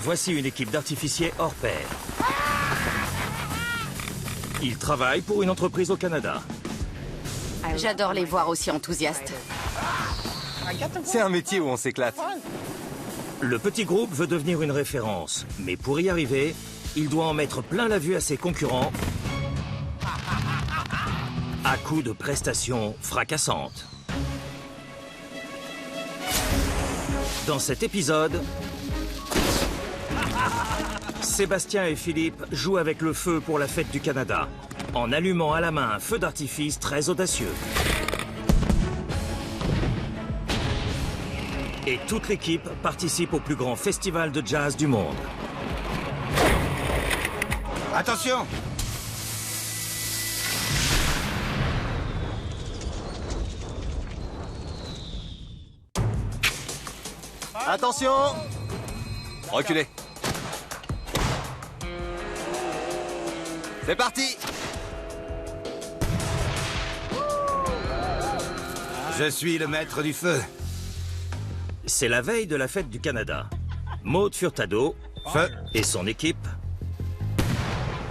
Voici une équipe d'artificiers hors pair. Ils travaillent pour une entreprise au Canada. J'adore les voir aussi enthousiastes. C'est un métier où on s'éclate. Le petit groupe veut devenir une référence, mais pour y arriver, il doit en mettre plein la vue à ses concurrents à coups de prestations fracassantes. Dans cet épisode, Sébastien et Philippe jouent avec le feu pour la fête du Canada, en allumant à la main un feu d'artifice très audacieux. Et toute l'équipe participe au plus grand festival de jazz du monde. Attention! Attention! Reculez. C'est parti! Je suis le maître du feu. C'est la veille de la fête du Canada. Maud Furtado Feu. et son équipe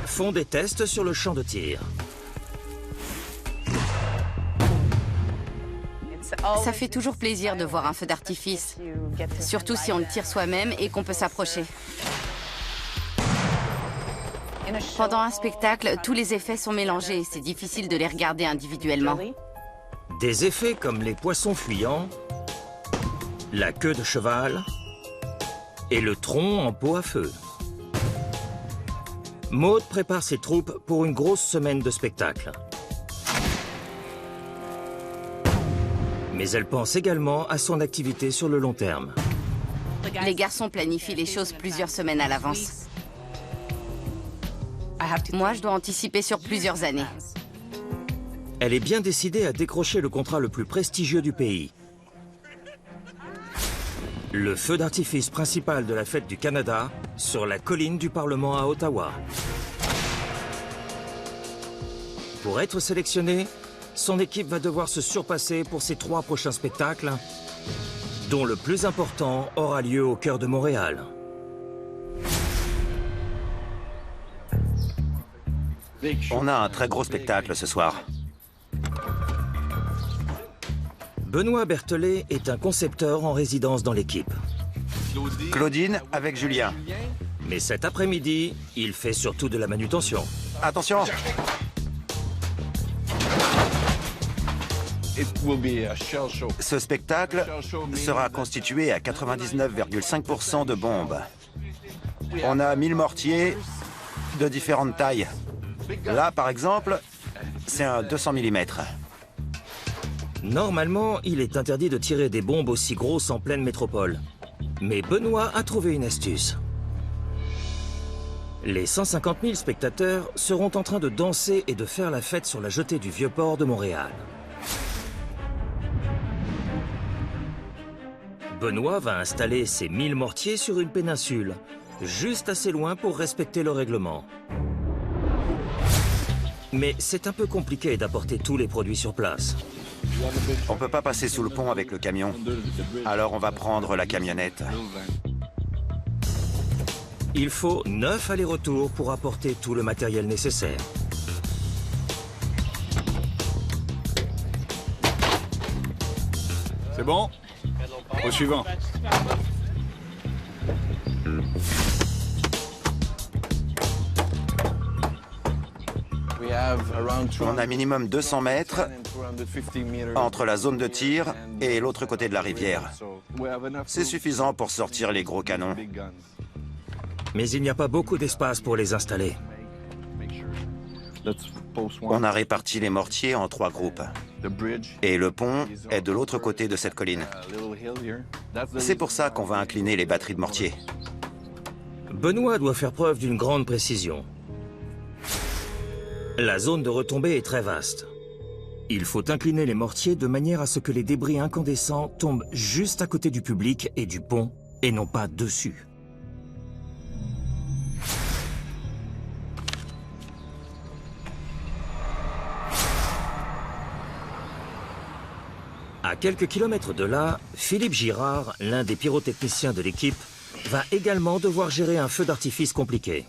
font des tests sur le champ de tir. Ça fait toujours plaisir de voir un feu d'artifice, surtout si on le tire soi-même et qu'on peut s'approcher. Pendant un spectacle, tous les effets sont mélangés et c'est difficile de les regarder individuellement. Des effets comme les poissons fuyants, la queue de cheval et le tronc en pot à feu. Maud prépare ses troupes pour une grosse semaine de spectacle. Mais elle pense également à son activité sur le long terme. Les garçons planifient les choses plusieurs semaines à l'avance. Moi, je dois anticiper sur plusieurs années. Elle est bien décidée à décrocher le contrat le plus prestigieux du pays. Le feu d'artifice principal de la fête du Canada sur la colline du Parlement à Ottawa. Pour être sélectionnée, son équipe va devoir se surpasser pour ses 3 prochains spectacles, dont le plus important aura lieu au cœur de Montréal. On a un très gros spectacle ce soir. Benoît Berthelet est un concepteur en résidence dans l'équipe. Claudine avec Julien. Mais cet après-midi, il fait surtout de la manutention. Attention! Ce spectacle sera constitué à 99,5% de bombes. On a 1000 mortiers de différentes tailles. Là, par exemple, c'est un 200 mm. Normalement, il est interdit de tirer des bombes aussi grosses en pleine métropole. Mais Benoît a trouvé une astuce. Les 150 000 spectateurs seront en train de danser et de faire la fête sur la jetée du Vieux-Port de Montréal. Benoît va installer ses 1000 mortiers sur une péninsule, juste assez loin pour respecter le règlement. Mais c'est un peu compliqué d'apporter tous les produits sur place. On peut pas passer sous le pont avec le camion. Alors on va prendre la camionnette. Il faut 9 allers-retours pour apporter tout le matériel nécessaire. C'est bon? Au suivant. On a minimum 200 mètres entre la zone de tir et l'autre côté de la rivière. C'est suffisant pour sortir les gros canons. Mais il n'y a pas beaucoup d'espace pour les installer. On a réparti les mortiers en 3 groupes. Et le pont est de l'autre côté de cette colline. C'est pour ça qu'on va incliner les batteries de mortier. Benoît doit faire preuve d'une grande précision. La zone de retombée est très vaste. Il faut incliner les mortiers de manière à ce que les débris incandescents tombent juste à côté du public et du pont, et non pas dessus. À quelques kilomètres de là, Philippe Girard, l'un des pyrotechniciens de l'équipe, va également devoir gérer un feu d'artifice compliqué.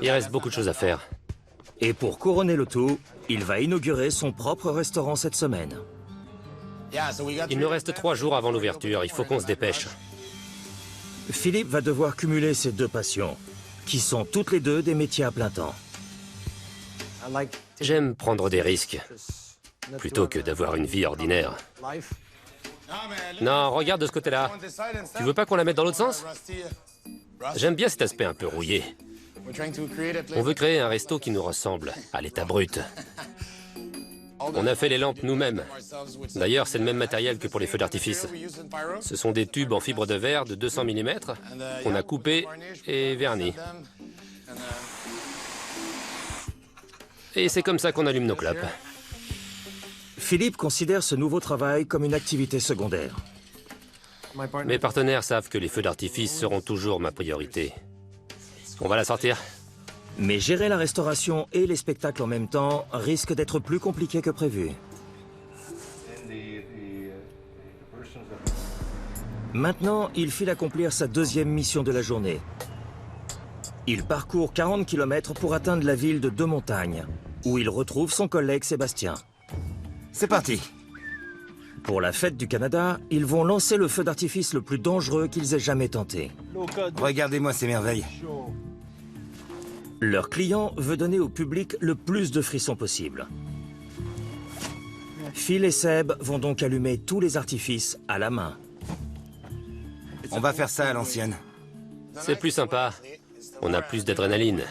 Il reste beaucoup de choses à faire. Et pour couronner le tout, il va inaugurer son propre restaurant cette semaine. Il nous reste 3 jours avant l'ouverture, il faut qu'on se dépêche. Philippe va devoir cumuler ses deux passions, qui sont toutes les deux des métiers à plein temps. J'aime prendre des risques, plutôt que d'avoir une vie ordinaire. Non, regarde de ce côté-là. Tu veux pas qu'on la mette dans l'autre sens? J'aime bien cet aspect un peu rouillé. On veut créer un resto qui nous ressemble, à l'état brut. On a fait les lampes nous-mêmes. D'ailleurs, c'est le même matériel que pour les feux d'artifice. Ce sont des tubes en fibre de verre de 200 mm qu'on a coupés et vernis. Et c'est comme ça qu'on allume nos clopes. Philippe considère ce nouveau travail comme une activité secondaire. Mes partenaires savent que les feux d'artifice seront toujours ma priorité. On va la sortir? Mais gérer la restauration et les spectacles en même temps risque d'être plus compliqué que prévu. Maintenant, il file accomplir sa deuxième mission de la journée. Il parcourt 40 km pour atteindre la ville de Deux-Montagnes, où il retrouve son collègue Sébastien. C'est parti. Pour la fête du Canada, ils vont lancer le feu d'artifice le plus dangereux qu'ils aient jamais tenté. Regardez-moi ces merveilles. Leur client veut donner au public le plus de frissons possible. Phil et Seb vont donc allumer tous les artifices à la main. On va faire ça à l'ancienne. C'est plus sympa. On a plus d'adrénaline.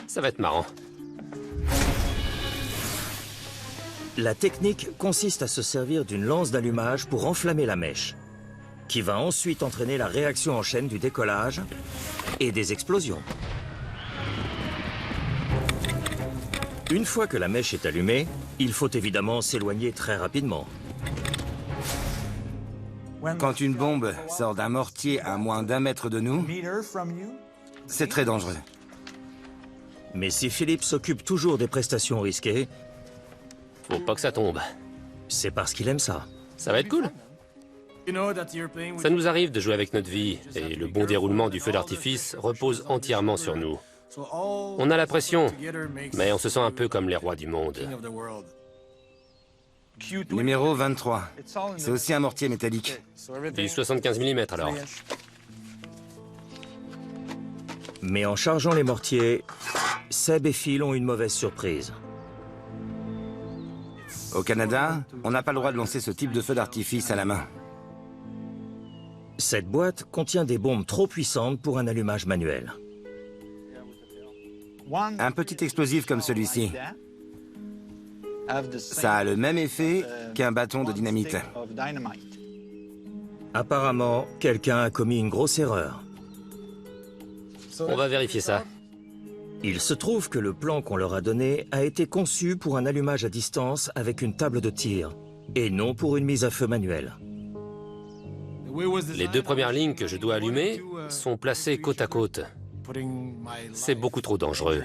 Ça va être marrant. La technique consiste à se servir d'une lance d'allumage pour enflammer la mèche, qui va ensuite entraîner la réaction en chaîne du décollage et des explosions. Une fois que la mèche est allumée, il faut évidemment s'éloigner très rapidement. Quand une bombe sort d'un mortier à moins d'1 mètre de nous, c'est très dangereux. Mais si Philippe s'occupe toujours des prestations risquées, Faut pas que ça tombe. c'est parce qu'il aime ça. Ça va être cool. Ça nous arrive de jouer avec notre vie, et le bon déroulement du feu d'artifice repose entièrement sur nous. On a la pression, mais on se sent un peu comme les rois du monde. Numéro 23. C'est aussi un mortier métallique. Du 75 mm alors. Mais en chargeant les mortiers, Seb et Phil ont une mauvaise surprise. Au Canada, on n'a pas le droit de lancer ce type de feu d'artifice à la main. Cette boîte contient des bombes trop puissantes pour un allumage manuel. Un petit explosif comme celui-ci, ça a le même effet qu'un bâton de dynamite. Apparemment, quelqu'un a commis une grosse erreur. On va vérifier ça. Il se trouve que le plan qu'on leur a donné a été conçu pour un allumage à distance avec une table de tir, et non pour une mise à feu manuelle. Les 2 premières lignes que je dois allumer sont placées côte à côte. C'est beaucoup trop dangereux.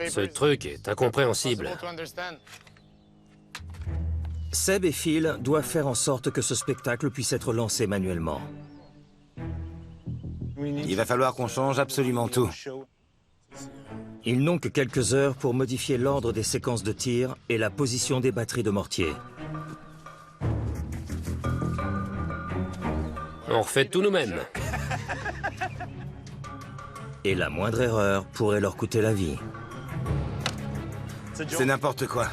Ce truc est incompréhensible. Seb et Phil doivent faire en sorte que ce spectacle puisse être lancé manuellement. Il va falloir qu'on change absolument tout. Ils n'ont que quelques heures pour modifier l'ordre des séquences de tir et la position des batteries de mortier. On refait tout nous-mêmes. Et la moindre erreur pourrait leur coûter la vie. C'est n'importe quoi.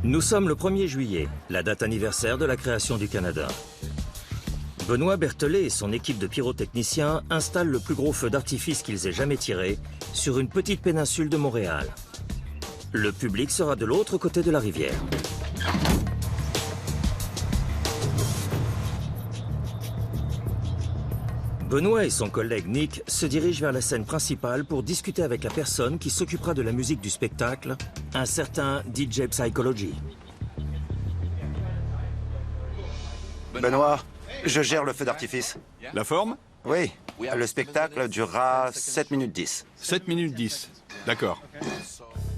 Nous sommes le 1er juillet, la date anniversaire de la création du Canada. Benoît Berthelet et son équipe de pyrotechniciens installent le plus gros feu d'artifice qu'ils aient jamais tiré sur une petite péninsule de Montréal. Le public sera de l'autre côté de la rivière. Benoît et son collègue Nick se dirigent vers la scène principale pour discuter avec la personne qui s'occupera de la musique du spectacle, un certain DJ Psychology. Benoît, je gère le feu d'artifice. La forme? Oui, le spectacle durera 7 minutes 10. 7 minutes 10. D'accord.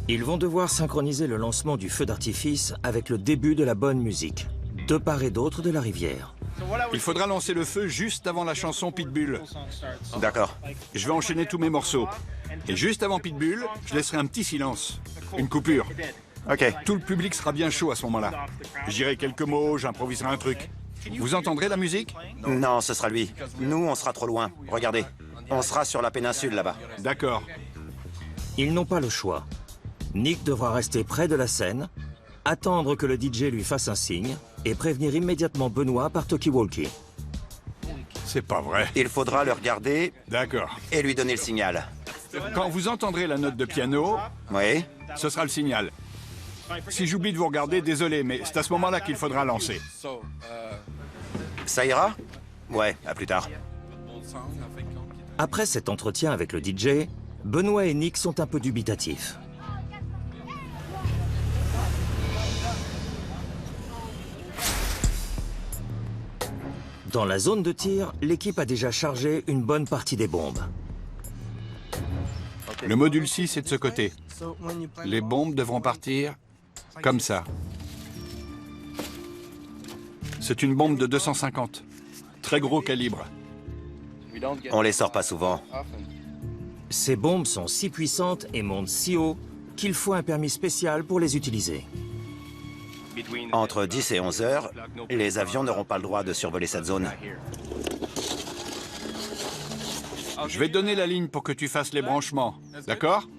Ils vont devoir synchroniser le lancement du feu d'artifice avec le début de la bonne musique. de part et d'autre de la rivière. Il faudra lancer le feu juste avant la chanson Pitbull. D'accord. Je vais enchaîner tous mes morceaux. Et juste avant Pitbull, je laisserai un petit silence. Une coupure. Ok. Tout le public sera bien chaud à ce moment-là. Je dirai quelques mots, j'improviserai un truc. Vous entendrez la musique? Non, ce sera lui. Nous, on sera trop loin. Regardez. On sera sur la péninsule là-bas. D'accord. Ils n'ont pas le choix. Nick devra rester près de la scène, attendre que le DJ lui fasse un signe et prévenir immédiatement Benoît par talkie-walkie. C'est pas vrai. Il faudra le regarder D'accord. et lui donner le signal. Quand vous entendrez la note de piano, Oui. ce sera le signal. Si j'oublie de vous regarder, désolé, mais c'est à ce moment-là qu'il faudra lancer. Ça ira? Ouais, à plus tard. Après cet entretien avec le DJ, Benoît et Nick sont un peu dubitatifs. Dans la zone de tir, l'équipe a déjà chargé une bonne partie des bombes. Le module 6 est de ce côté. Les bombes devront partir comme ça. C'est une bombe de 250. Très gros calibre. On les sort pas souvent. Ces bombes sont si puissantes et montent si haut qu'il faut un permis spécial pour les utiliser. Entre 10 et 11 heures, les avions n'auront pas le droit de survoler cette zone. Je vais te donner la ligne pour que tu fasses les branchements. D'accord?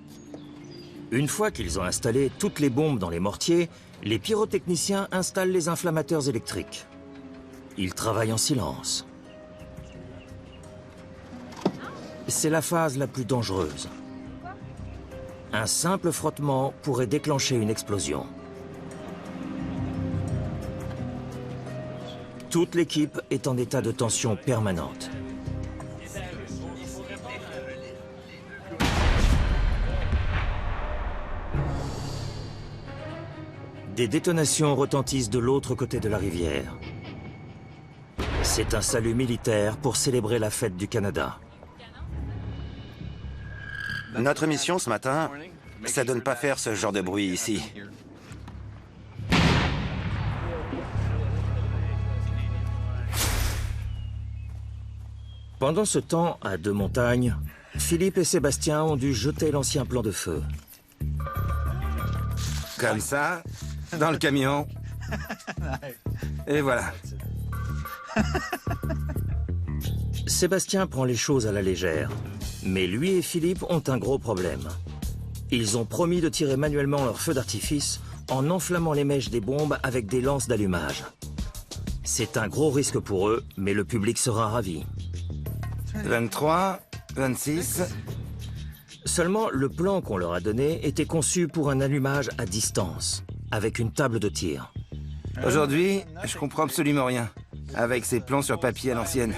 Une fois qu'ils ont installé toutes les bombes dans les mortiers, les pyrotechniciens installent les inflammateurs électriques. Ils travaillent en silence. C'est la phase la plus dangereuse. Un simple frottement pourrait déclencher une explosion. Toute l'équipe est en état de tension permanente. Des détonations retentissent de l'autre côté de la rivière. C'est un salut militaire pour célébrer la fête du Canada. Notre mission ce matin, c'est de ne pas faire ce genre de bruit ici. Pendant ce temps, à Deux Montagnes, Philippe et Sébastien ont dû jeter l'ancien plan de feu. Comme ça, dans le camion. Et voilà. Sébastien prend les choses à la légère, mais lui et Philippe ont un gros problème. Ils ont promis de tirer manuellement leur feu d'artifice en enflammant les mèches des bombes avec des lances d'allumage. C'est un gros risque pour eux, mais le public sera ravi. 23, 26... Seulement, le plan qu'on leur a donné était conçu pour un allumage à distance, avec une table de tir. Aujourd'hui, je comprends absolument rien, avec ces plans sur papier à l'ancienne.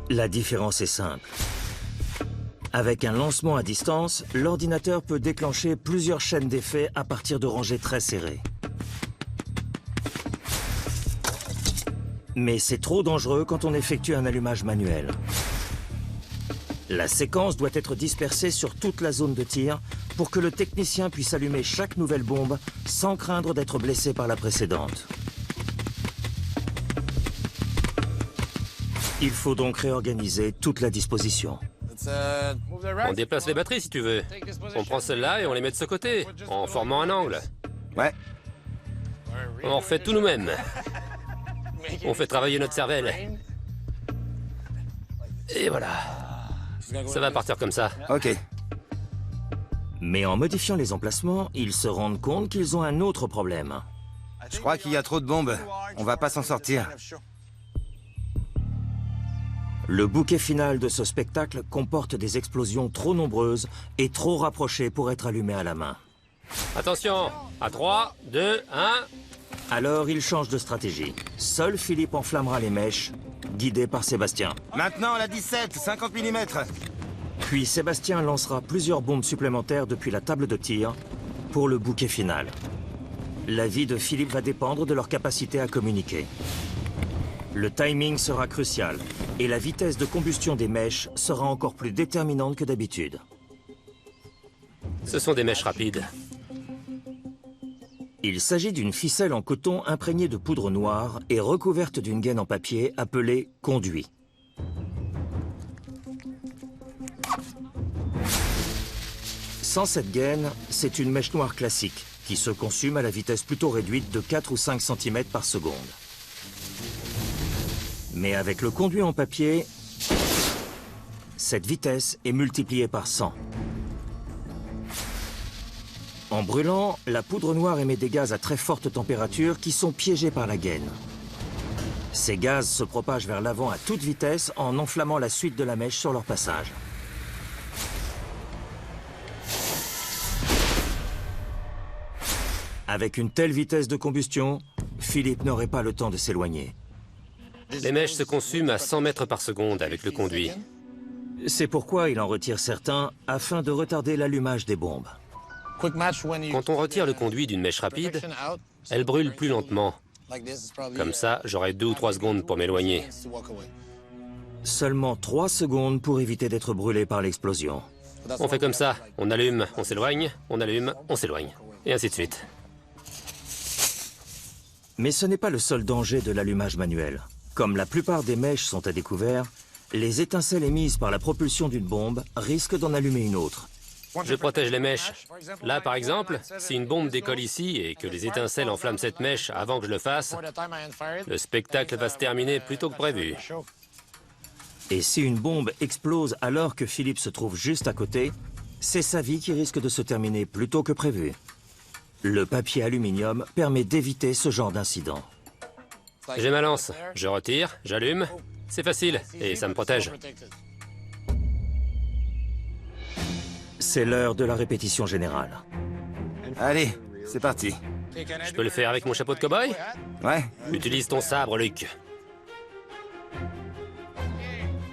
La différence est simple. Avec un lancement à distance, l'ordinateur peut déclencher plusieurs chaînes d'effets à partir de rangées très serrées. Mais c'est trop dangereux quand on effectue un allumage manuel. La séquence doit être dispersée sur toute la zone de tir pour que le technicien puisse allumer chaque nouvelle bombe sans craindre d'être blessé par la précédente. Il faut donc réorganiser toute la disposition. On déplace les batteries si tu veux. On prend celle-là et on les met de ce côté, en formant un angle. Ouais. On refait tout nous-mêmes. On fait travailler notre cervelle. Et voilà. Ça va partir comme ça. Ok. Mais en modifiant les emplacements, ils se rendent compte qu'ils ont un autre problème. Je crois qu'il y a trop de bombes. On va pas s'en sortir. Le bouquet final de ce spectacle comporte des explosions trop nombreuses et trop rapprochées pour être allumées à la main. Attention, à 3, 2, 1... Alors il change de stratégie. Seul Philippe enflammera les mèches, guidé par Sébastien. Maintenant, la 17, 50 mm. Puis Sébastien lancera plusieurs bombes supplémentaires depuis la table de tir pour le bouquet final. La vie de Philippe va dépendre de leur capacité à communiquer. Le timing sera crucial et la vitesse de combustion des mèches sera encore plus déterminante que d'habitude. Ce sont des mèches rapides. Il s'agit d'une ficelle en coton imprégnée de poudre noire et recouverte d'une gaine en papier appelée conduit. Sans cette gaine, c'est une mèche noire classique qui se consume à la vitesse plutôt réduite de 4 ou 5 cm par seconde. Mais avec le conduit en papier, cette vitesse est multipliée par 100. En brûlant, la poudre noire émet des gaz à très forte température qui sont piégés par la gaine. Ces gaz se propagent vers l'avant à toute vitesse en enflammant la suite de la mèche sur leur passage. Avec une telle vitesse de combustion, Philippe n'aurait pas le temps de s'éloigner. Les mèches se consument à 100 mètres par seconde avec le conduit. C'est pourquoi il en retire certains afin de retarder l'allumage des bombes. Quand on retire le conduit d'une mèche rapide, elle brûle plus lentement. Comme ça, j'aurai 2 ou 3 secondes pour m'éloigner. Seulement 3 secondes pour éviter d'être brûlé par l'explosion. On fait comme ça, on allume, on s'éloigne, on allume, on s'éloigne. Et ainsi de suite. Mais ce n'est pas le seul danger de l'allumage manuel. Comme la plupart des mèches sont à découvert, les étincelles émises par la propulsion d'une bombe risquent d'en allumer une autre. Je protège les mèches. Là, par exemple, si une bombe décolle ici et que les étincelles enflamment cette mèche avant que je le fasse, le spectacle va se terminer plus tôt que prévu. Et si une bombe explose alors que Philippe se trouve juste à côté, c'est sa vie qui risque de se terminer plus tôt que prévu. Le papier aluminium permet d'éviter ce genre d'incident. J'ai ma lance. Je retire, j'allume. C'est facile et ça me protège. C'est l'heure de la répétition générale. Allez, c'est parti. Je peux le faire avec mon chapeau de cow-boy? Ouais. Utilise ton sabre, Luc.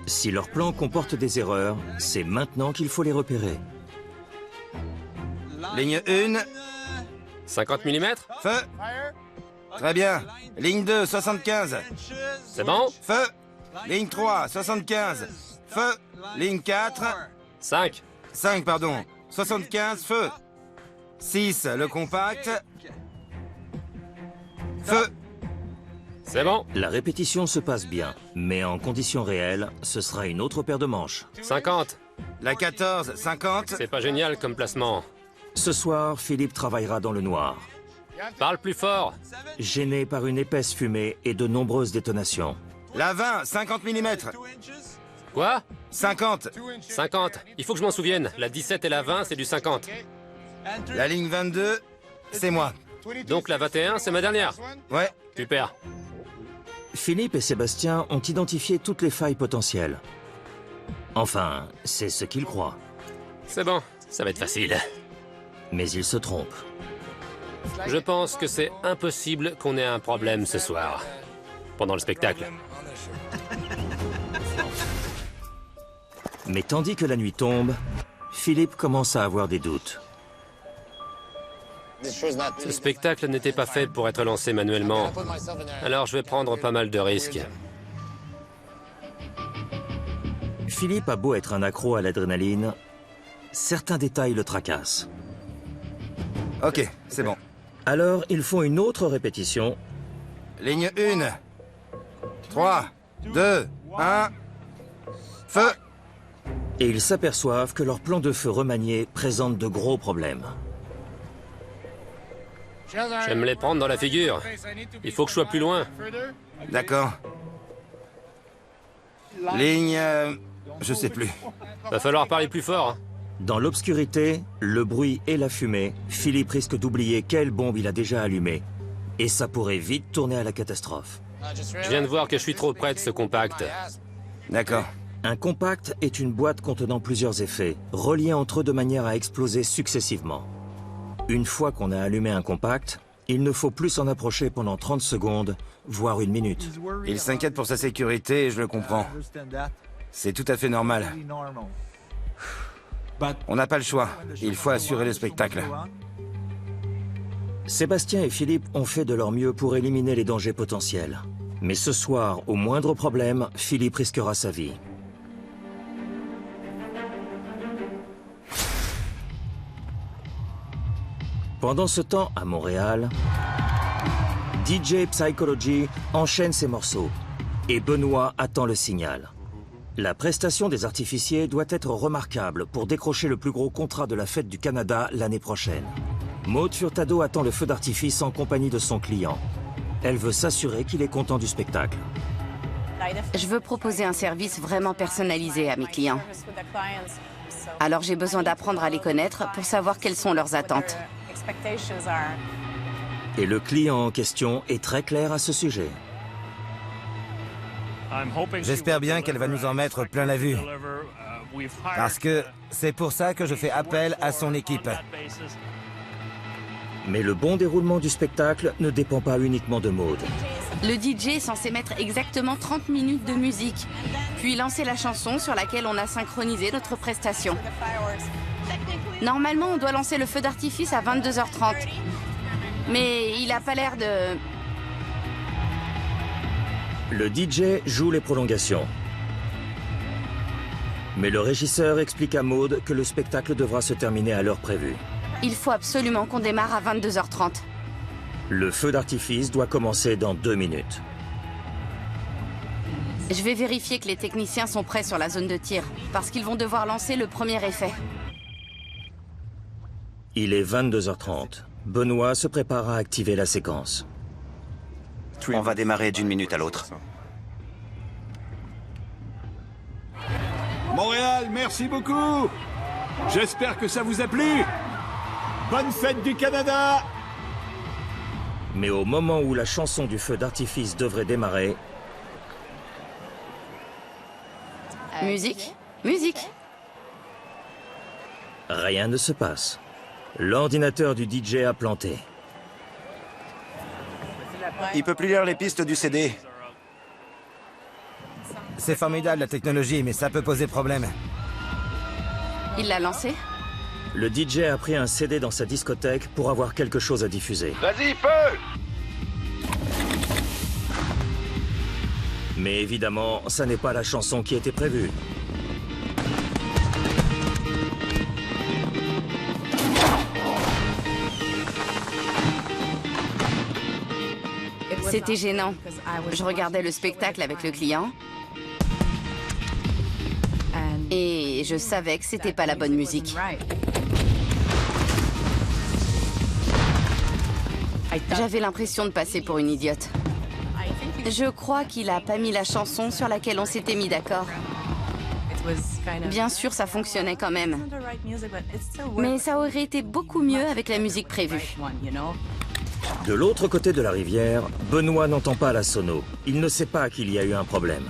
Si leur plan comporte des erreurs, c'est maintenant qu'il faut les repérer. Ligne 1, 50 mm? feu. Très bien. Ligne 2, 75. C'est bon? Feu. Ligne 3, 75. Feu. Ligne 4. 5. 5, pardon. 75, feu. 6, le compact. Feu. C'est bon. La répétition se passe bien, mais en conditions réelles, ce sera une autre paire de manches. 50. La 14, 50. C'est pas génial comme placement. Ce soir, Philippe travaillera dans le noir, Parle plus fort. gêné par une épaisse fumée et de nombreuses détonations. La 20, 50 mm. Quoi? 50. 50. Il faut que je m'en souvienne. La 17 et la 20, c'est du 50. La ligne 22, c'est moi. Donc la 21, c'est ma dernière. Ouais. Super. Philippe et Sébastien ont identifié toutes les failles potentielles. Enfin, c'est ce qu'ils croient. C'est bon, ça va être facile. Mais ils se trompent. Je pense que c'est impossible qu'on ait un problème ce soir, pendant le spectacle. Mais tandis que la nuit tombe, Philippe commence à avoir des doutes. Ce spectacle n'était pas fait pour être lancé manuellement, alors je vais prendre pas mal de risques. Philippe a beau être un accro à l'adrénaline, certains détails le tracassent. Ok, c'est bon. Alors, ils font une autre répétition. Ligne 1. 3, 2, 1. Feu. Et ils s'aperçoivent que leur plan de feu remanié présente de gros problèmes. J'aime me les prendre dans la figure. Il faut que je sois plus loin. D'accord. Ligne... je sais plus. Va falloir parler plus fort. Hein. Dans l'obscurité, le bruit et la fumée, Philippe risque d'oublier quelle bombe il a déjà allumée. Et ça pourrait vite tourner à la catastrophe. Je viens de voir que je suis trop près de ce compact. D'accord. Un compact est une boîte contenant plusieurs effets, reliés entre eux de manière à exploser successivement. Une fois qu'on a allumé un compact, il ne faut plus s'en approcher pendant 30 secondes, voire 1 minute. Il s'inquiète pour sa sécurité et je le comprends. C'est tout à fait normal. On n'a pas le choix. Il faut assurer le spectacle. Sébastien et Philippe ont fait de leur mieux pour éliminer les dangers potentiels. Mais ce soir, au moindre problème, Philippe risquera sa vie. Pendant ce temps, à Montréal, DJ Psychology enchaîne ses morceaux et Benoît attend le signal. La prestation des artificiers doit être remarquable pour décrocher le plus gros contrat de la Fête du Canada l'année prochaine. Maude Furtado attend le feu d'artifice en compagnie de son client. Elle veut s'assurer qu'il est content du spectacle. Je veux proposer un service vraiment personnalisé à mes clients. Alors j'ai besoin d'apprendre à les connaître pour savoir quelles sont leurs attentes. Et le client en question est très clair à ce sujet. J'espère bien qu'elle va nous en mettre plein la vue. Parce que c'est pour ça que je fais appel à son équipe. Mais le bon déroulement du spectacle ne dépend pas uniquement de Maude. Le DJ est censé mettre exactement 30 minutes de musique, puis lancer la chanson sur laquelle on a synchronisé notre prestation. Normalement, on doit lancer le feu d'artifice à 22h30. Mais il n'a pas l'air de... Le DJ joue les prolongations. Mais le régisseur explique à Maude que le spectacle devra se terminer à l'heure prévue. Il faut absolument qu'on démarre à 22h30. Le feu d'artifice doit commencer dans 2 minutes. Je vais vérifier que les techniciens sont prêts sur la zone de tir, parce qu'ils vont devoir lancer le premier effet. Il est 22h30. Benoît se prépare à activer la séquence. On va démarrer d'une minute à l'autre. Montréal, merci beaucoup. J'espère que ça vous a plu. Bonne fête du Canada! Mais au moment où la chanson du feu d'artifice devrait démarrer... Musique, musique. Rien ne se passe. L'ordinateur du DJ a planté. Il peut plus lire les pistes du CD. C'est formidable la technologie, mais ça peut poser problème. Il l'a lancé? Le DJ a pris un CD dans sa discothèque pour avoir quelque chose à diffuser. Vas-y, feu! Mais évidemment, ça n'est pas la chanson qui était prévue. C'était gênant. Je regardais le spectacle avec le client. Et je savais que c'était pas la bonne musique. J'avais l'impression de passer pour une idiote. Je crois qu'il a pas mis la chanson sur laquelle on s'était mis d'accord. Bien sûr, ça fonctionnait quand même. Mais ça aurait été beaucoup mieux avec la musique prévue. De l'autre côté de la rivière, Benoît n'entend pas la sono. Il ne sait pas qu'il y a eu un problème.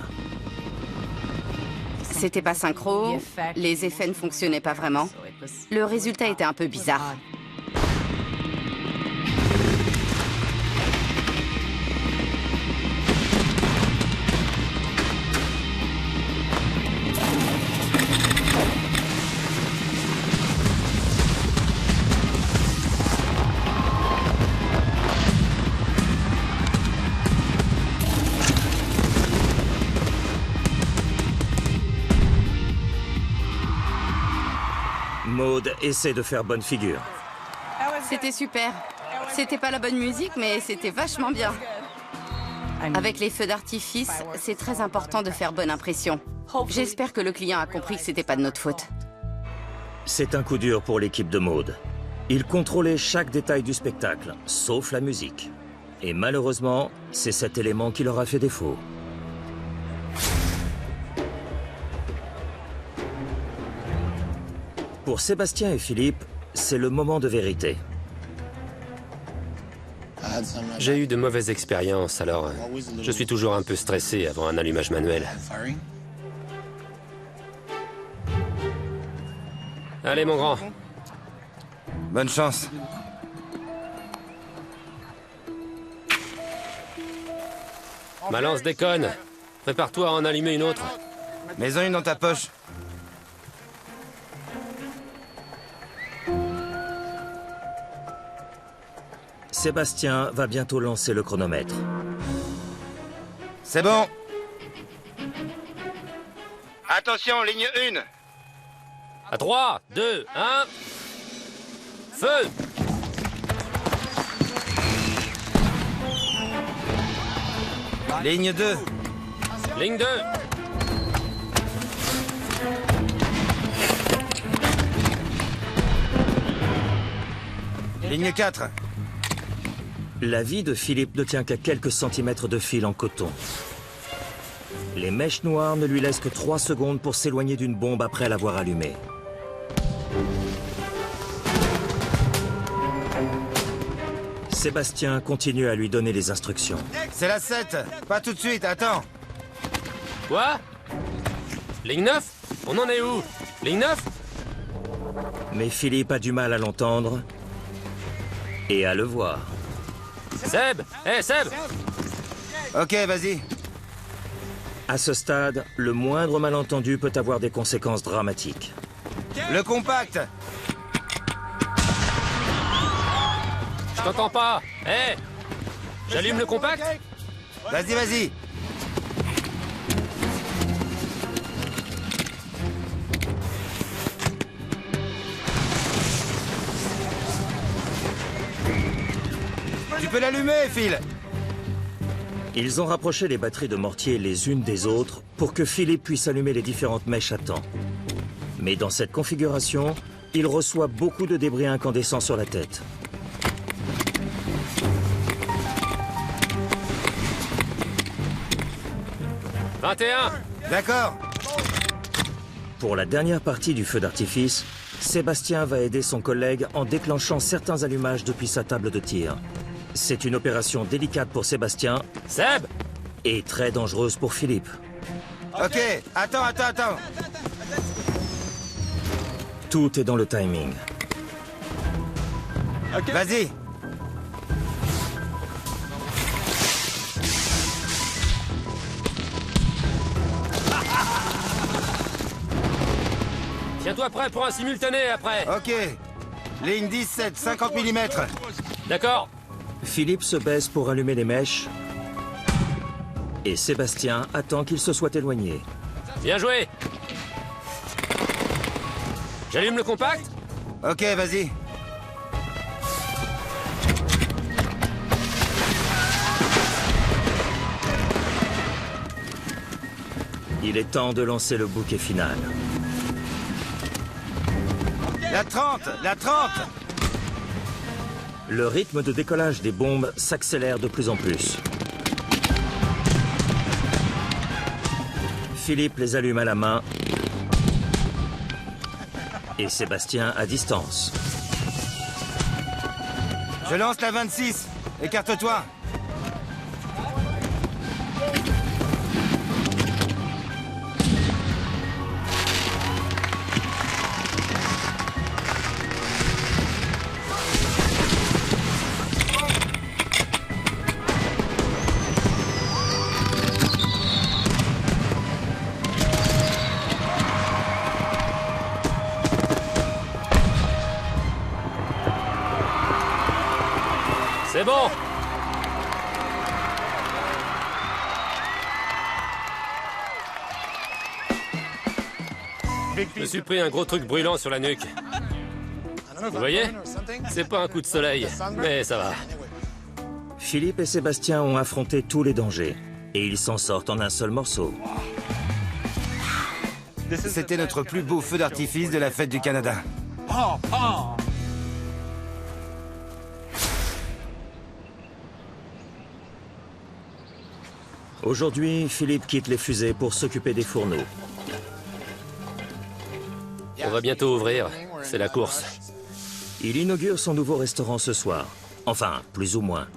C'était pas synchro, les effets ne fonctionnaient pas vraiment. Le résultat était un peu bizarre. Maude essaie de faire bonne figure. C'était super. C'était pas la bonne musique, mais c'était vachement bien. Avec les feux d'artifice, c'est très important de faire bonne impression. J'espère que le client a compris que c'était pas de notre faute. C'est un coup dur pour l'équipe de Maude. Il contrôlait chaque détail du spectacle, sauf la musique. Et malheureusement, c'est cet élément qui leur a fait défaut. Pour Sébastien et Philippe, c'est le moment de vérité. J'ai eu de mauvaises expériences, alors je suis toujours un peu stressé avant un allumage manuel. Allez, mon grand. Bonne chance. Ma lance déconne. Prépare-toi à en allumer une autre. Mets-en une dans ta poche. Sébastien va bientôt lancer le chronomètre. C'est bon. Attention, ligne 1. À 3, 2, 1... Feu! Ligne 2. Ligne 2. Ligne 4. La vie de Philippe ne tient qu'à quelques centimètres de fil en coton. Les mèches noires ne lui laissent que 3 secondes pour s'éloigner d'une bombe après l'avoir allumée. Sébastien continue à lui donner les instructions. C'est la 7. Pas tout de suite, attends. Quoi? Ligne 9? On en est où? Ligne 9? Mais Philippe a du mal à l'entendre et à le voir. Seb! Hé, Seb! Ok, vas-y. À ce stade, le moindre malentendu peut avoir des conséquences dramatiques. Le compact. Je t'entends pas! Hé! J'allume le compact? Vas-y, vas-y. Tu peux l'allumer, Phil. Ils ont rapproché les batteries de mortier les unes des autres pour que Philippe puisse allumer les différentes mèches à temps. Mais dans cette configuration, il reçoit beaucoup de débris incandescents sur la tête. « 21 ! D'accord. Pour la dernière partie du feu d'artifice, Sébastien va aider son collègue en déclenchant certains allumages depuis sa table de tir. C'est une opération délicate pour Sébastien Seb! et très dangereuse pour Philippe. Ok, attends. Tout est dans le timing. Vas-y. Tiens-toi prêt pour un simultané après! Ok. Ligne 17, 50 mm. D'accord? Philippe se baisse pour allumer les mèches et Sébastien attend qu'il se soit éloigné. Bien joué! J'allume le compact? Ok, vas-y. Il est temps de lancer le bouquet final. La 30. Le rythme de décollage des bombes s'accélère de plus en plus. Philippe les allume à la main et Sébastien à distance. Je lance la 26. Écarte-toi. C'est bon! Je me suis pris un gros truc brûlant sur la nuque. Vous voyez? C'est pas un coup de soleil, mais ça va. Philippe et Sébastien ont affronté tous les dangers et ils s'en sortent en un seul morceau. C'était notre plus beau feu d'artifice de la fête du Canada. Aujourd'hui, Philippe quitte les fusées pour s'occuper des fourneaux. On va bientôt ouvrir. C'est la course. Il inaugure son nouveau restaurant ce soir. Enfin, plus ou moins.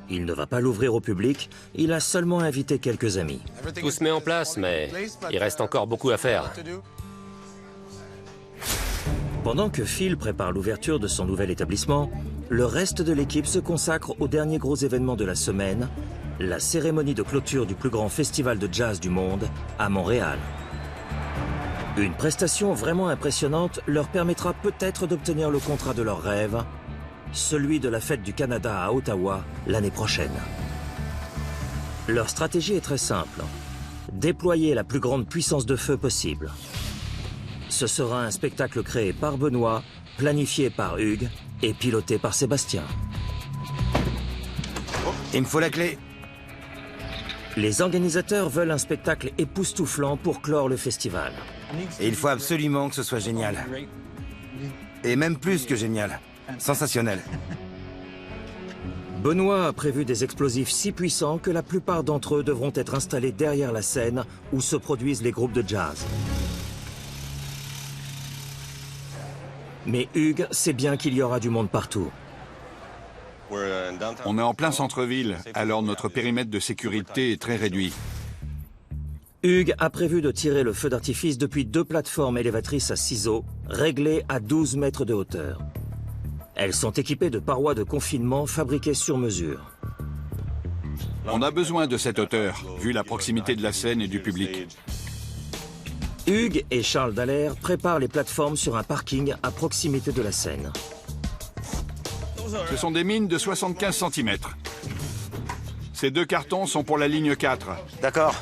Il ne va pas l'ouvrir au public, il a seulement invité quelques amis. Tout se met en place, mais il reste encore beaucoup à faire. Pendant que Phil prépare l'ouverture de son nouvel établissement, le reste de l'équipe se consacre au dernier gros événement de la semaine, la cérémonie de clôture du plus grand festival de jazz du monde, à Montréal. Une prestation vraiment impressionnante leur permettra peut-être d'obtenir le contrat de leur rêve, celui de la Fête du Canada à Ottawa l'année prochaine. Leur stratégie est très simple. Déployer la plus grande puissance de feu possible. Ce sera un spectacle créé par Benoît, planifié par Hugues et piloté par Sébastien. Il me faut la clé. Les organisateurs veulent un spectacle époustouflant pour clore le festival. Et il faut absolument que ce soit génial. Et même plus que génial. Sensationnel. Benoît a prévu des explosifs si puissants que la plupart d'entre eux devront être installés derrière la scène où se produisent les groupes de jazz. Mais Hugues sait bien qu'il y aura du monde partout. On est en plein centre-ville, alors notre périmètre de sécurité est très réduit. Hugues a prévu de tirer le feu d'artifice depuis 2 plateformes élévatrices à ciseaux, réglées à 12 mètres de hauteur. Elles sont équipées de parois de confinement fabriquées sur mesure. On a besoin de cette hauteur, vu la proximité de la scène et du public. Hugues et Charles Dallaire préparent les plateformes sur un parking à proximité de la scène. Ce sont des mines de 75 cm. Ces 2 cartons sont pour la ligne 4. D'accord.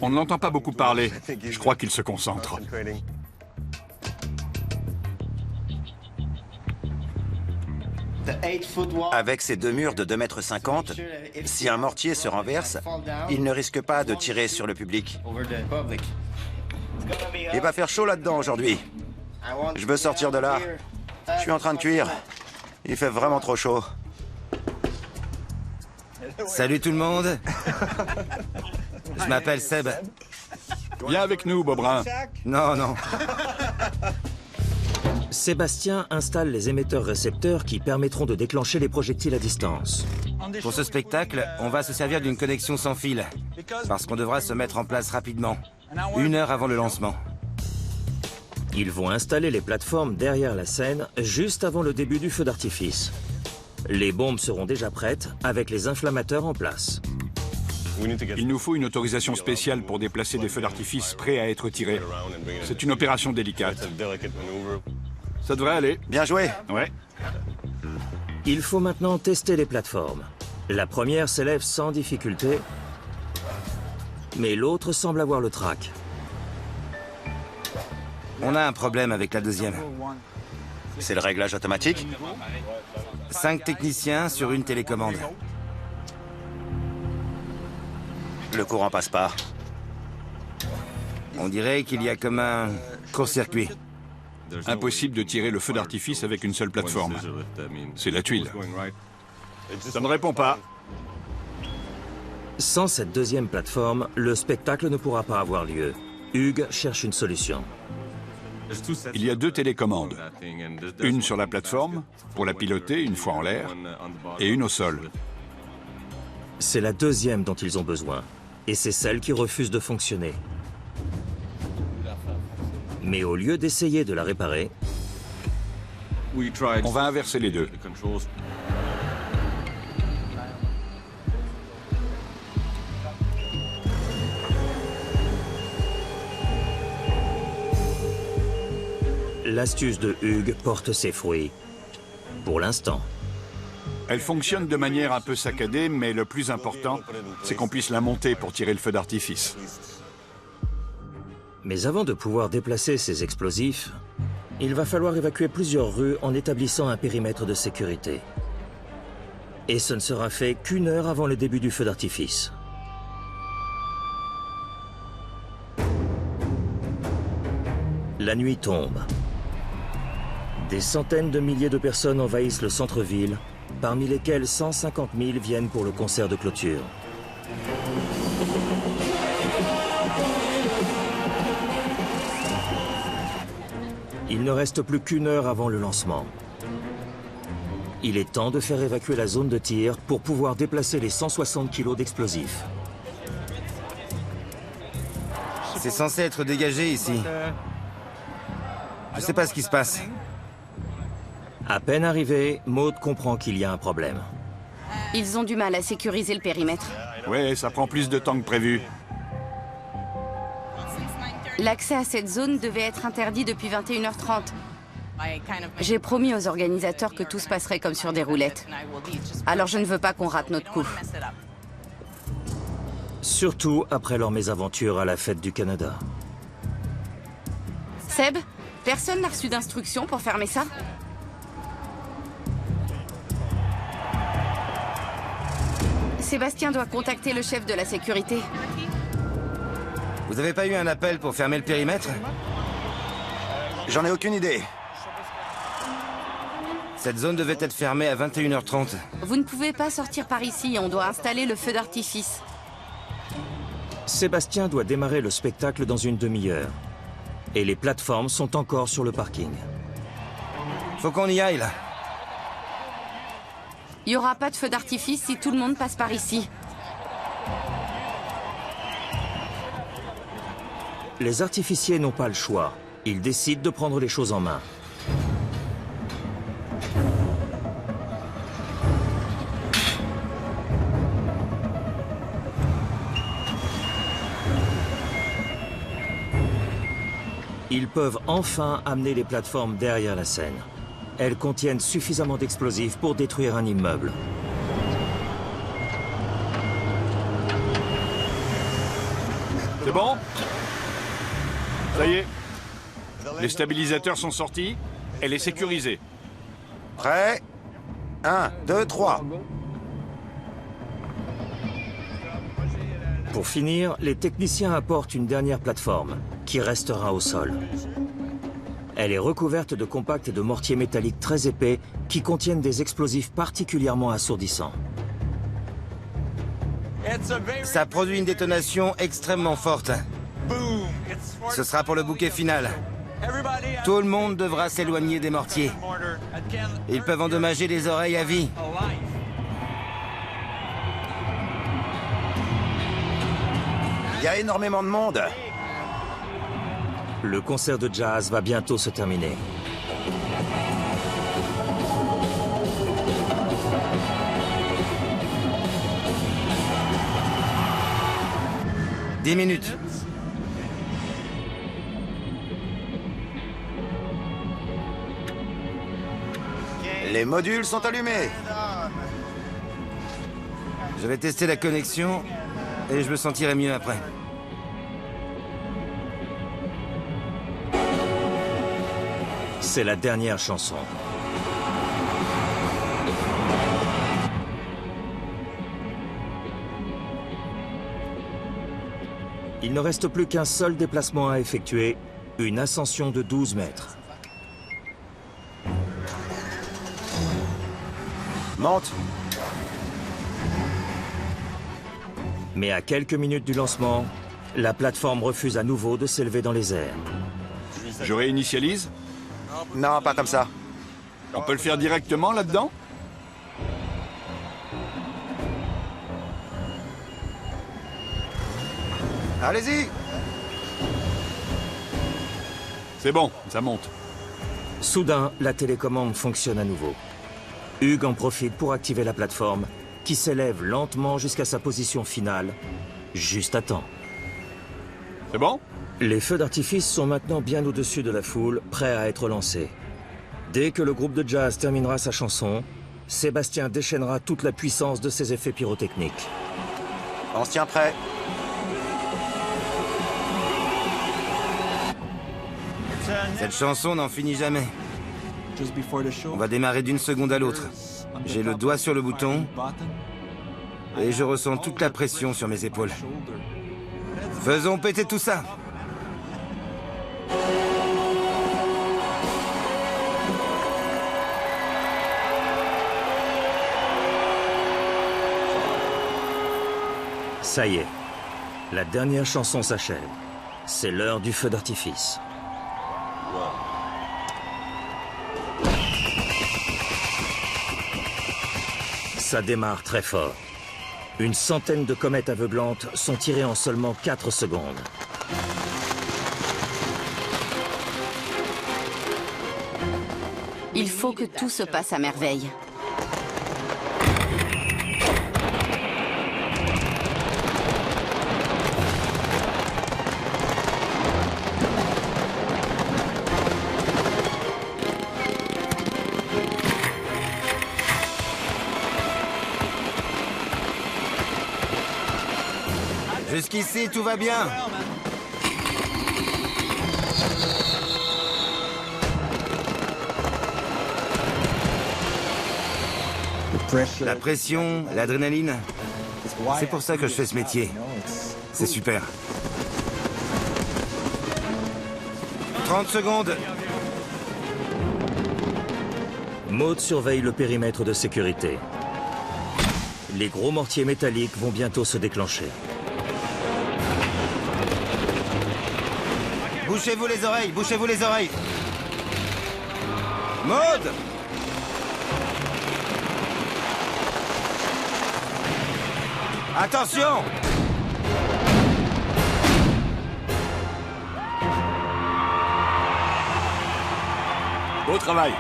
On ne l'entend pas beaucoup parler. Je crois qu'il se concentre. Avec ces 2 murs de 2,50 m, si un mortier se renverse, il ne risque pas de tirer sur le public. Il va faire chaud là-dedans aujourd'hui. Je veux sortir de là. Je suis en train de cuire. Il fait vraiment trop chaud. Salut tout le monde. Je m'appelle Seb. Viens avec nous, Beaubrun. Non, non. Sébastien installe les émetteurs-récepteurs qui permettront de déclencher les projectiles à distance. Pour ce spectacle, on va se servir d'une connexion sans fil. Parce qu'on devra se mettre en place rapidement. 1 heure avant le lancement. Ils vont installer les plateformes derrière la scène juste avant le début du feu d'artifice. Les bombes seront déjà prêtes avec les inflammateurs en place. Il nous faut une autorisation spéciale pour déplacer des feux d'artifice prêts à être tirés. C'est une opération délicate. Ça devrait aller. Bien joué. Ouais. Il faut maintenant tester les plateformes. La première s'élève sans difficulté, mais l'autre semble avoir le trac. On a un problème avec la deuxième. C'est le réglage automatique? 5 techniciens sur une télécommande. Le courant passe pas. On dirait qu'il y a comme un court-circuit. Impossible de tirer le feu d'artifice avec une seule plateforme. C'est la tuile. Ça ne répond pas. Sans cette deuxième plateforme, le spectacle ne pourra pas avoir lieu. Hugues cherche une solution. Il y a 2 télécommandes. Une sur la plateforme, pour la piloter une fois en l'air, et une au sol. C'est la deuxième dont ils ont besoin. Et c'est celle qui refuse de fonctionner. Mais au lieu d'essayer de la réparer, On va inverser les 2. l'astuce de Hugues porte ses fruits. Pour l'instant. Elle fonctionne de manière un peu saccadée, mais le plus important, c'est qu'on puisse la monter pour tirer le feu d'artifice. Mais avant de pouvoir déplacer ces explosifs, il va falloir évacuer plusieurs rues en établissant un périmètre de sécurité. Et ce ne sera fait qu'1 heure avant le début du feu d'artifice. La nuit tombe. Des centaines de milliers de personnes envahissent le centre-ville, parmi lesquelles 150 000 viennent pour le concert de clôture. Il ne reste plus qu'1 heure avant le lancement. Il est temps de faire évacuer la zone de tir pour pouvoir déplacer les 160 kilos d'explosifs. C'est censé être dégagé ici. Je sais pas ce qui se passe. À peine arrivé, Maud comprend qu'il y a un problème. Ils ont du mal à sécuriser le périmètre. Ouais, ça prend plus de temps que prévu. L'accès à cette zone devait être interdit depuis 21h30. J'ai promis aux organisateurs que tout se passerait comme sur des roulettes. Alors je ne veux pas qu'on rate notre coup. Surtout après leur mésaventure à la fête du Canada. Seb, personne n'a reçu d'instructions pour fermer ça? Sébastien doit contacter le chef de la sécurité. Vous avez pas eu un appel pour fermer le périmètre? J'en ai aucune idée. Cette zone devait être fermée à 21h30. Vous ne pouvez pas sortir par ici, on doit installer le feu d'artifice. Sébastien doit démarrer le spectacle dans une demi-heure. Et les plateformes sont encore sur le parking. Faut qu'on y aille, là. Il n'y aura pas de feu d'artifice si tout le monde passe par ici. Les artificiers n'ont pas le choix. Ils décident de prendre les choses en main. Ils peuvent enfin amener les plateformes derrière la scène. Elles contiennent suffisamment d'explosifs pour détruire un immeuble. C'est bon? Ça y est. Les stabilisateurs sont sortis. Elle est sécurisée. Prêt? 1, 2, 3. Pour finir, les techniciens apportent une dernière plateforme, qui restera au sol. Elle est recouverte de compacts et de mortiers métalliques très épais qui contiennent des explosifs particulièrement assourdissants. Ça produit une détonation extrêmement forte. Ce sera pour le bouquet final. Tout le monde devra s'éloigner des mortiers. Ils peuvent endommager les oreilles à vie. Il y a énormément de monde. Le concert de jazz va bientôt se terminer. « 10 minutes. Les modules sont allumés. Je vais tester la connexion et je me sentirai mieux après. C'est la dernière chanson. Il ne reste plus qu'un seul déplacement à effectuer, une ascension de 12 mètres. Monte. Mais à quelques minutes du lancement, la plateforme refuse à nouveau de s'élever dans les airs. Je réinitialise? Non, pas comme ça. On peut le faire directement là-dedans? Allez-y. C'est bon, ça monte. Soudain, la télécommande fonctionne à nouveau. Hugues en profite pour activer la plateforme, qui s'élève lentement jusqu'à sa position finale, juste à temps. C'est bon? Les feux d'artifice sont maintenant bien au-dessus de la foule, prêts à être lancés. Dès que le groupe de jazz terminera sa chanson, Sébastien déchaînera toute la puissance de ses effets pyrotechniques. On se tient prêt. Cette chanson n'en finit jamais. On va démarrer d'une seconde à l'autre. J'ai le doigt sur le bouton et je ressens toute la pression sur mes épaules. Faisons péter tout ça! Ça y est, la dernière chanson s'achève. C'est l'heure du feu d'artifice. Ça démarre très fort. Une centaine de comètes aveuglantes sont tirées en seulement 4 secondes. Il faut que tout se passe à merveille. Jusqu'ici, tout va bien. La pression, l'adrénaline, C'est pour ça que je fais ce métier. C'est super. 30 secondes. Maud surveille le périmètre de sécurité. Les gros mortiers métalliques vont bientôt se déclencher. Bouchez-vous les oreilles, bouchez-vous les oreilles. Maud! Attention! Beau travail.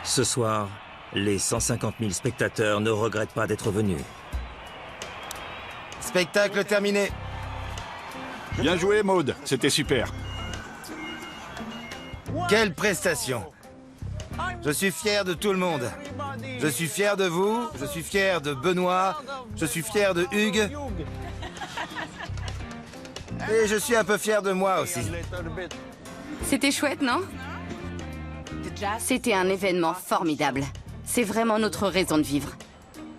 Ce soir, les 150 000 spectateurs ne regrettent pas d'être venus. Spectacle terminé. Bien joué, Maud. C'était super. Quelle prestation! Je suis fier de tout le monde. Je suis fier de vous, je suis fier de Benoît, je suis fier de Hugues. Et je suis un peu fier de moi aussi. C'était chouette, non? C'était un événement formidable. C'est vraiment notre raison de vivre.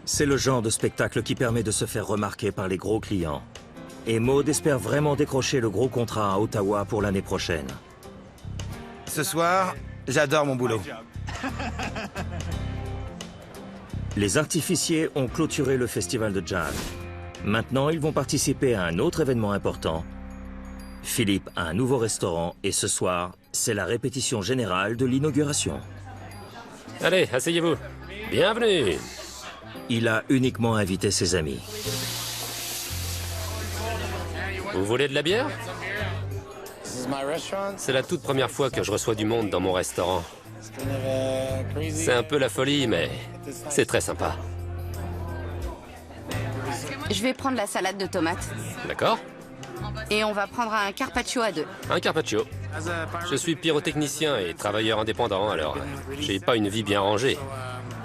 C'est le genre de spectacle qui permet de se faire remarquer par les gros clients. Et Maud espère vraiment décrocher le gros contrat à Ottawa pour l'année prochaine. Ce soir, j'adore mon boulot. Les artificiers ont clôturé le festival de jazz. Maintenant, ils vont participer à un autre événement important. Philippe a un nouveau restaurant et ce soir, c'est la répétition générale de l'inauguration. Allez, asseyez-vous. Bienvenue. Il a uniquement invité ses amis. Vous voulez de la bière? C'est la toute première fois que je reçois du monde dans mon restaurant. C'est un peu la folie, mais c'est très sympa. Je vais prendre la salade de tomates. D'accord? Et on va prendre un carpaccio à 2. Un carpaccio. Je suis pyrotechnicien et travailleur indépendant, alors j'ai pas une vie bien rangée.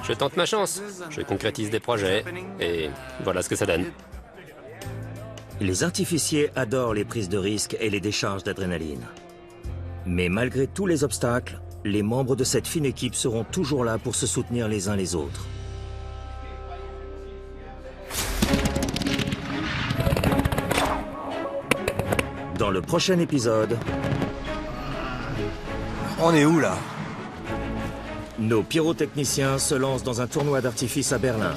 Je tente ma chance, je concrétise des projets, et voilà ce que ça donne. Les artificiers adorent les prises de risques et les décharges d'adrénaline. Mais malgré tous les obstacles, les membres de cette fine équipe seront toujours là pour se soutenir les uns les autres. Dans le prochain épisode... On est où, là? Nos pyrotechniciens se lancent dans un tournoi d'artifice à Berlin.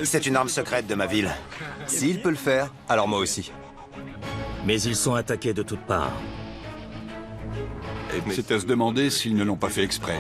C'est une arme secrète de ma ville. S'il peut le faire, alors moi aussi. Mais ils sont attaqués de toutes parts. C'est à se demander s'ils ne l'ont pas fait exprès.